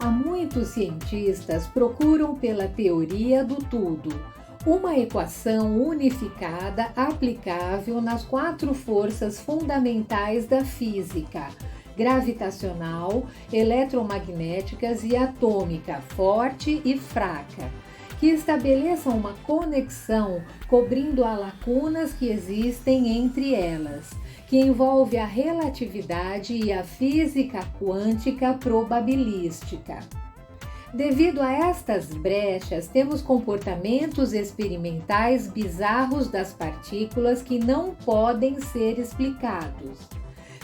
Há muitos cientistas procuram pela teoria do tudo, uma equação unificada aplicável nas 4 forças fundamentais da física: gravitacional, eletromagnéticas e atômica, forte e fraca, que estabeleçam uma conexão cobrindo as lacunas que existem entre elas, que envolve a relatividade e a física quântica probabilística. Devido a estas brechas, temos comportamentos experimentais bizarros das partículas que não podem ser explicados.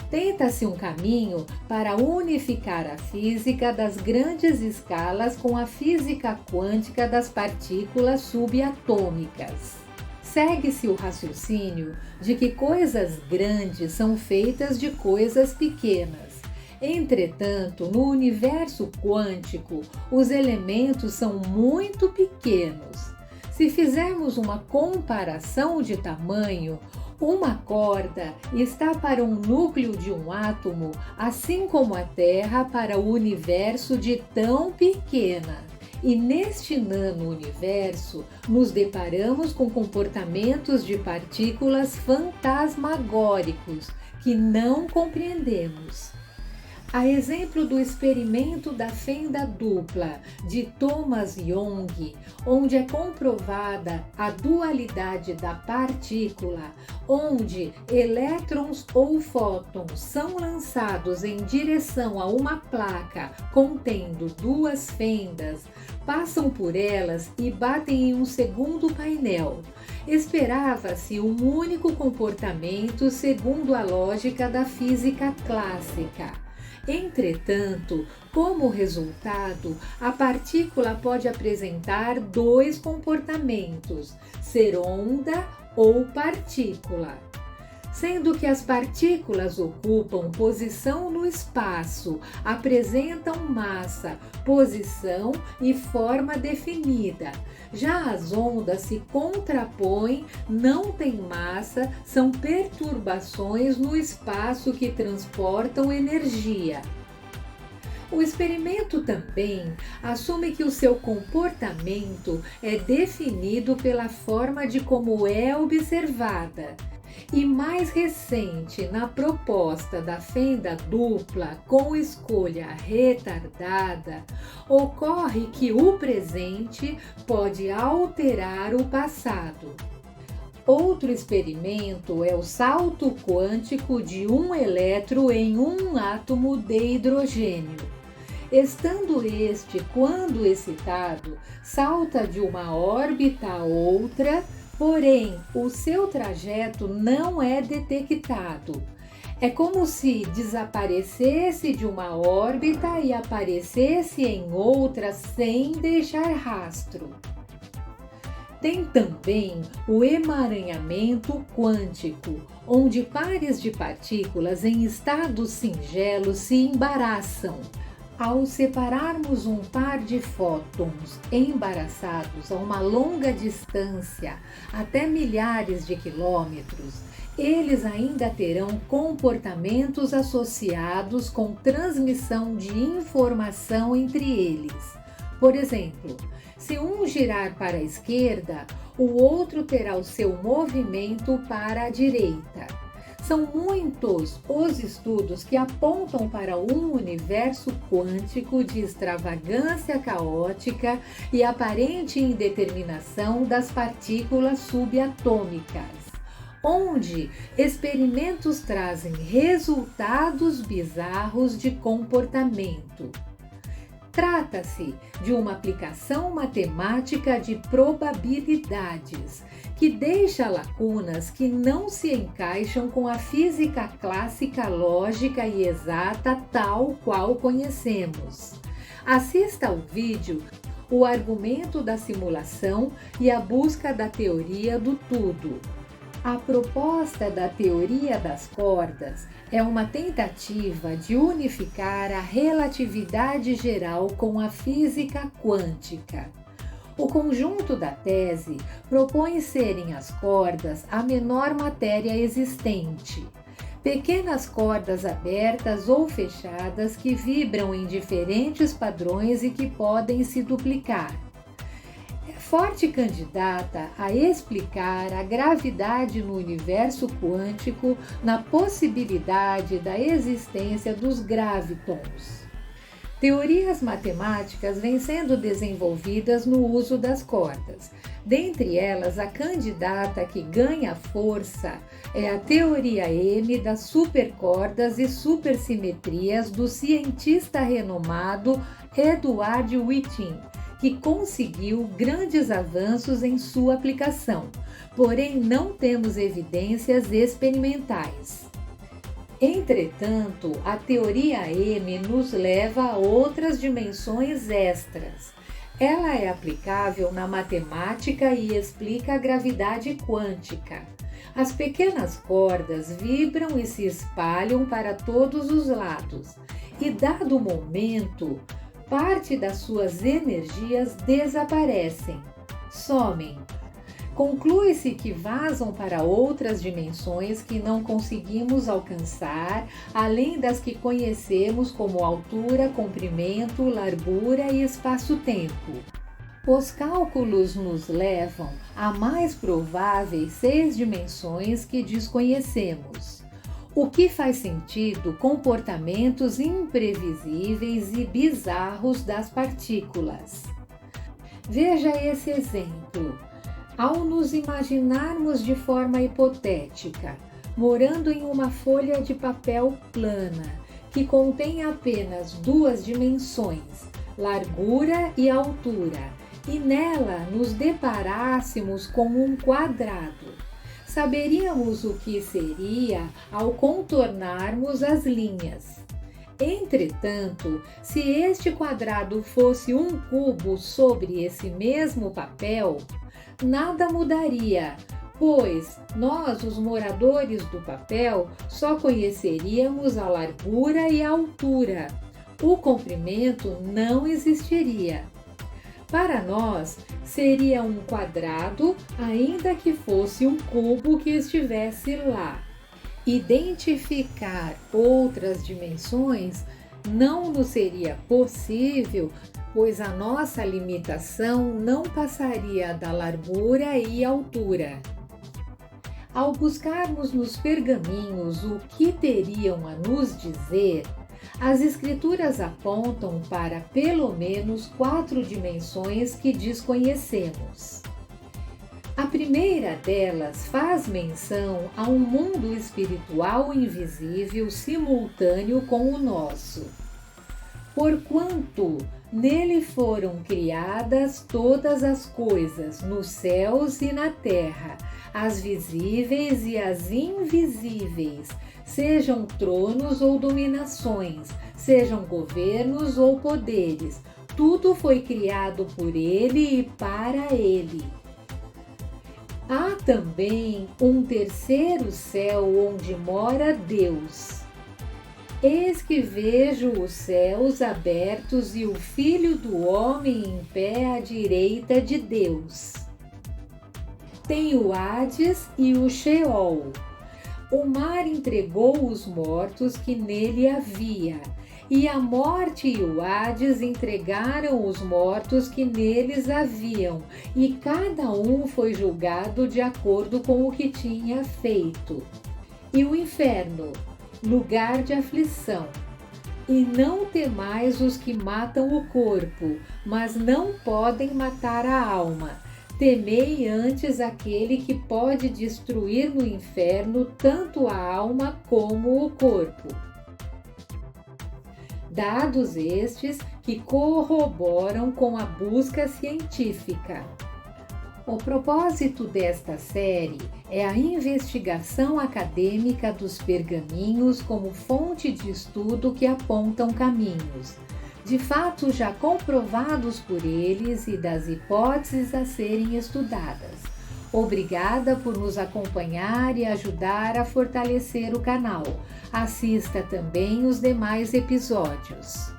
Tenta-se um caminho para unificar a física das grandes escalas com a física quântica das partículas subatômicas. Segue-se o raciocínio de que coisas grandes são feitas de coisas pequenas. Entretanto, no universo quântico, os elementos são muito pequenos. Se fizermos uma comparação de tamanho, uma corda está para um núcleo de um átomo, assim como a Terra para o universo de tão pequena. E neste nano-universo, nos deparamos com comportamentos de partículas fantasmagóricos que não compreendemos. A exemplo do experimento da fenda dupla de Thomas Young, onde é comprovada a dualidade da partícula, onde elétrons ou fótons são lançados em direção a uma placa contendo 2 fendas, passam por elas e batem em um segundo painel. Esperava-se um único comportamento segundo a lógica da física clássica. Entretanto, como resultado, a partícula pode apresentar 2 comportamentos: ser onda ou partícula. Sendo que as partículas ocupam posição no espaço, apresentam massa, posição e forma definida. Já as ondas se contrapõem, não têm massa, são perturbações no espaço que transportam energia. O experimento também assume que o seu comportamento é definido pela forma de como é observada. E mais recente, na proposta da fenda dupla com escolha retardada, ocorre que o presente pode alterar o passado. Outro experimento é o salto quântico de um elétron em um átomo de hidrogênio. Estando este, quando excitado, salta de uma órbita a outra, porém, o seu trajeto não é detectado. É como se desaparecesse de uma órbita e aparecesse em outra sem deixar rastro. Tem também o emaranhamento quântico, onde pares de partículas em estados singelos se embaraçam. Ao separarmos um par de fótons embaraçados a uma longa distância, até milhares de quilômetros, eles ainda terão comportamentos associados com transmissão de informação entre eles. Por exemplo, se um girar para a esquerda, o outro terá o seu movimento para a direita. São muitos os estudos que apontam para um universo quântico de extravagância caótica e aparente indeterminação das partículas subatômicas, onde experimentos trazem resultados bizarros de comportamento. Trata-se de uma aplicação matemática de probabilidades, que deixa lacunas que não se encaixam com a física clássica lógica e exata tal qual conhecemos. Assista ao vídeo O Argumento da Simulação e a Busca da Teoria do Tudo. A proposta da teoria das cordas é uma tentativa de unificar a relatividade geral com a física quântica. O conjunto da tese propõe serem as cordas a menor matéria existente. pequenas cordas abertas ou fechadas que vibram em diferentes padrões e que podem se duplicar. É forte candidata a explicar a gravidade no universo quântico na possibilidade da existência dos gravitons. Teorias matemáticas vêm sendo desenvolvidas no uso das cordas. Dentre elas, a candidata que ganha força é a teoria M das supercordas e supersimetrias do cientista renomado Edward Witting, que conseguiu grandes avanços em sua aplicação, porém não temos evidências experimentais. Entretanto, a teoria M nos leva a outras dimensões extras. Ela é aplicável na matemática e explica a gravidade quântica. As pequenas cordas vibram e se espalham para todos os lados, e dado o momento, parte das suas energias desaparecem, somem. Conclui-se que vazam para outras dimensões que não conseguimos alcançar, além das que conhecemos como altura, comprimento, largura e espaço-tempo. Os cálculos nos levam a mais prováveis 6 dimensões que desconhecemos, o que faz sentido comportamentos imprevisíveis e bizarros das partículas. Veja esse exemplo. Ao nos imaginarmos de forma hipotética, morando em uma folha de papel plana, que contém apenas 2 dimensões, largura e altura, e nela nos deparássemos com um quadrado, saberíamos o que seria ao contornarmos as linhas. Entretanto, se este quadrado fosse um cubo sobre esse mesmo papel, nada mudaria, pois nós, os moradores do papel, só conheceríamos a largura e a altura. O comprimento não existiria. Para nós, seria um quadrado, ainda que fosse um cubo que estivesse lá. Identificar outras dimensões não nos seria possível, pois a nossa limitação não passaria da largura e altura. Ao buscarmos nos pergaminhos o que teriam a nos dizer, as escrituras apontam para pelo menos 4 dimensões que desconhecemos. A primeira delas faz menção a um mundo espiritual invisível simultâneo com o nosso. Porquanto nele foram criadas todas as coisas, nos céus e na terra, as visíveis e as invisíveis, sejam tronos ou dominações, sejam governos ou poderes, tudo foi criado por ele e para ele. Há também um terceiro céu onde mora Deus. Eis que vejo os céus abertos e o Filho do Homem em pé à direita de Deus. Tem o Hades e o Sheol. O mar entregou os mortos que nele havia, e a morte e o Hades entregaram os mortos que neles haviam, e cada um foi julgado de acordo com o que tinha feito. E o inferno, lugar de aflição. E não temais os que matam o corpo, mas não podem matar a alma. Temei antes aquele que pode destruir no inferno tanto a alma como o corpo. Dados estes que corroboram com a busca científica. O propósito desta série é a investigação acadêmica dos pergaminhos como fonte de estudo que apontam caminhos, de fato já comprovados por eles e das hipóteses a serem estudadas. Obrigada por nos acompanhar e ajudar a fortalecer o canal. Assista também os demais episódios.